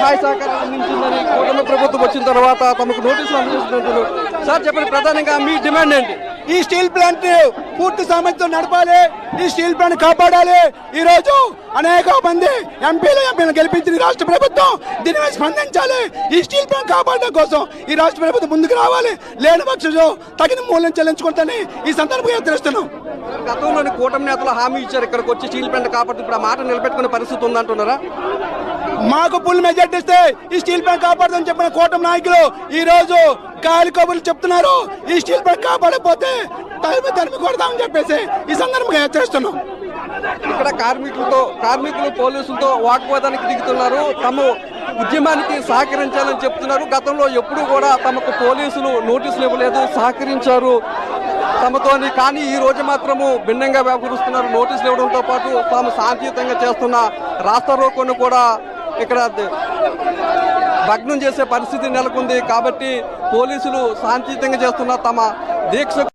సహాయ సహకారాలు అందించిందని కూటమి ప్రభుత్వం వచ్చిన తర్వాత తమకు నోటీసులు అందజేస్తున్నారు. సార్ చెప్పండి, ప్రధానంగా మీ డిమాండ్ ఏంటి? ఈ స్టీల్ ప్లాంట్ పూర్తి సామర్థ్యంతో నడపాలి, ఈ స్టీల్ ప్లాంట్ కాపాడాలి. ఈ రోజు అనేక మంది ఎంపీలు గెలిపించిన రాష్ట్ర ప్రభుత్వం దీని మీద స్పందించాలి. ఈ స్టీల్ ప్లాంట్ కాపాడడం కోసం ఈ రాష్ట్ర ప్రభుత్వం ముందుకు రావాలి. లేని పక్షంలో తగిన మూల్యం చెల్లించుకుంటానని ఈ సందర్భంగా హెచ్చరిస్తున్నాం. గతంలోని కూటమి నేతలు హామీ ఇచ్చారు, ఇక్కడికి వచ్చి స్టీల్ ప్లాంట్ కాపాడుతూ ఇప్పుడు ఆ మాట నిలబెట్టుకునే పరిస్థితి ఉందంటున్నారా? మాకు ఫుల్ మెజార్టీ ఇస్తే ఈ స్టీల్ ప్లాంట్ కాపాడుదని చెప్పిన కూటమి నాయకులు ఈ రోజు గాలి కబుర్లు చెప్తున్నారు. ఈ స్టీల్ ప్లాంట్ కాపాడకపోతే తరిమి కొడతామని చెప్పేసి ఈ సందర్భంగా హెచ్చరిస్తున్నాం. ఇక్కడ కార్మికులు పోలీసులతో వాగ్వాదానికి దిగుతున్నారు. తమ ఉద్యమానికి సహకరించాలని చెప్తున్నారు. గతంలో ఎప్పుడు కూడా తమకు పోలీసులు నోటీసులు ఇవ్వలేదు, సహకరించారు తమతోని. కానీ ఈ రోజు మాత్రము భిన్నంగా వ్యవహరిస్తున్నారు. నోటీసులు ఇవ్వడంతో పాటు తాము శాంతియుతంగా చేస్తున్న రాస్తా రోకోను కూడా ఇక్కడ భగ్నం చేసే పరిస్థితి నెలకొంది. కాబట్టి పోలీసులు శాంతియుతంగా చేస్తున్న తమ దీక్ష